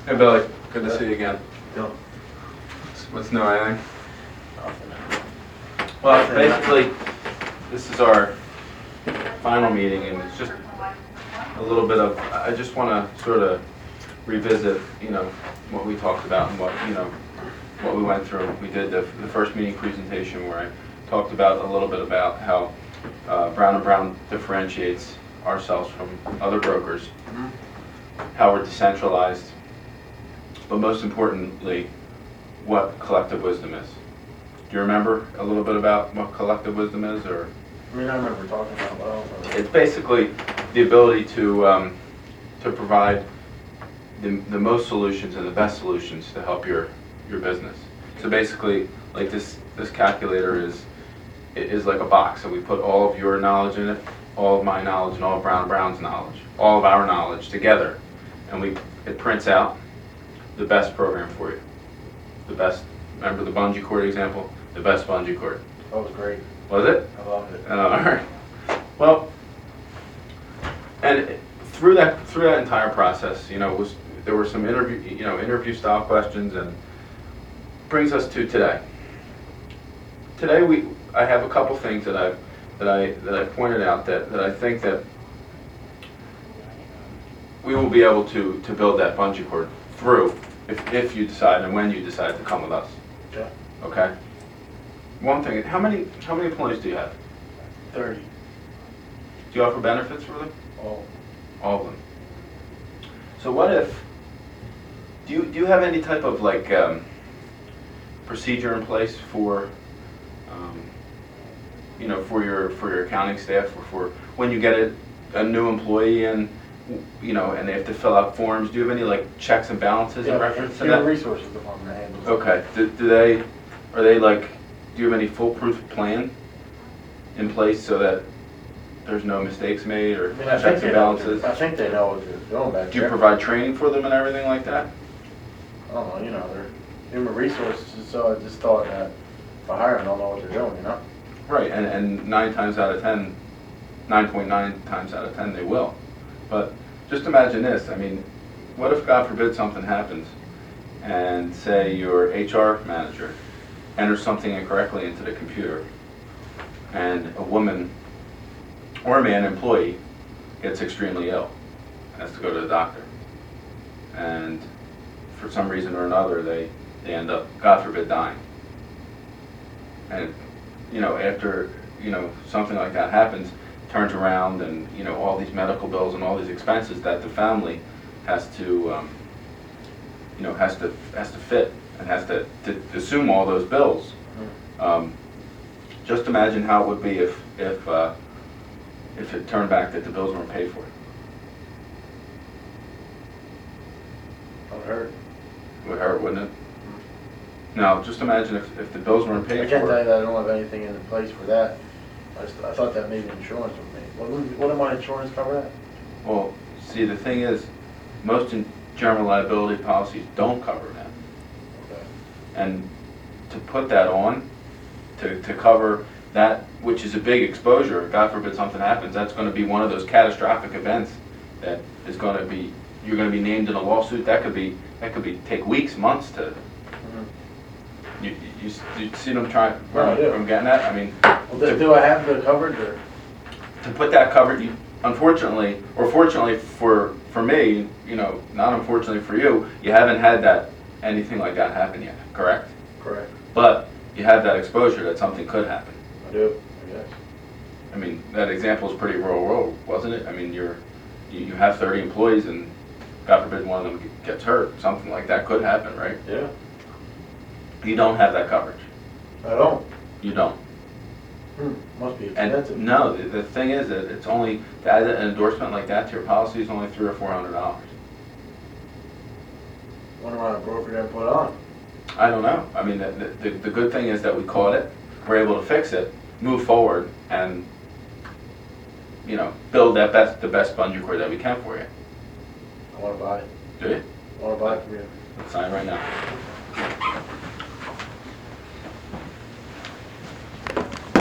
Hey Billy, good to see you again. No. What's new, anything? Nothing. Well, basically, this is our final meeting, and it's just a little bit of, I just want to sort of revisit, what we talked about and what we went through. We did the first meeting presentation where I talked about a little bit about how Brown & Brown differentiates ourselves from other brokers, how we're decentralized, but most importantly, what collective wisdom is. Do you remember a little bit about what collective wisdom is, or? I mean, I remember talking about it, but I don't remember. It's basically the ability to provide the most solutions and the best solutions to help your business. So basically, like this calculator is like a box, and we put all of your knowledge in it, all of my knowledge, and all of Brown & Brown's knowledge, all of our knowledge together, and it prints out the best program for you. The best, remember the bungee cord example? The best bungee cord. That was great. Was it? I loved it. All right. Well, and through that entire process, there were some interview style questions, and brings us to today. Today I have a couple things that I pointed out that I think that we will be able to build that bungee cord through if you decide and when you decide to come with us. Okay. Okay. One thing, how many employees do you have? 30. Do you offer benefits for them? Oh. All of them. So what if, do you have any type of procedure in place for, for your accounting staff, or for when you get a new employee in, and they have to fill out forms? Do you have any checks and balances in reference to that? Human Resources Department handles it. Okay. Do you have any foolproof plan in place so that there's no mistakes made, or I mean, I think checks they and know. balances? I think they know what they're doing back Do you there. provide training for them and everything like that? I don't know. They're human resources, so I just thought that if I hire them, they'll know what they're doing. Right, and 9 times out of 10, 9.9 times out of 10 they will. But just imagine this, what if, God forbid, something happens and say your HR manager enters something incorrectly into the computer, and a woman or a man employee gets extremely ill, has to go to the doctor, and for some reason or another they end up, God forbid, dying. And after something like that happens, turns around, and all these medical bills and all these expenses that the family has to fit, and has to assume all those bills. Just imagine how it would be if it turned back that the bills weren't paid for. That would hurt. It would hurt, wouldn't it? Now, just imagine if the bills weren't paid I can't for. tell you that I don't have anything in place for that. I thought that maybe insurance would be. What did my insurance cover that? Well, see, the thing is, most general liability policies don't cover that. Okay. And to put that on, to cover that, which is a big exposure, God forbid something happens, that's going to be one of those catastrophic events that is going to be, you're going to be named in a lawsuit. That could take weeks, months to. You see what I'm trying? Where No, I do. I'm getting at? Well, do I have the coverage, or? To put that covered, unfortunately, or fortunately for me, not unfortunately for you, you haven't had anything like that happen yet, correct? Correct. But you have that exposure that something could happen. I do, I guess. That example is pretty real world, wasn't it? You have 30 employees, and God forbid one of them gets hurt, something like that could happen, right? Yeah. You don't have that coverage. I don't. You don't. Must be And expensive. no, the thing is that it's only, to add an endorsement like that to your policy is only $300 or $400. Wonder why a broker didn't put it on. I don't know. The good thing is that we caught it, we're able to fix it, move forward, and build the best bungee cord that we can for you. I want to buy it. Do you? I want to buy it from you. Let's sign right now.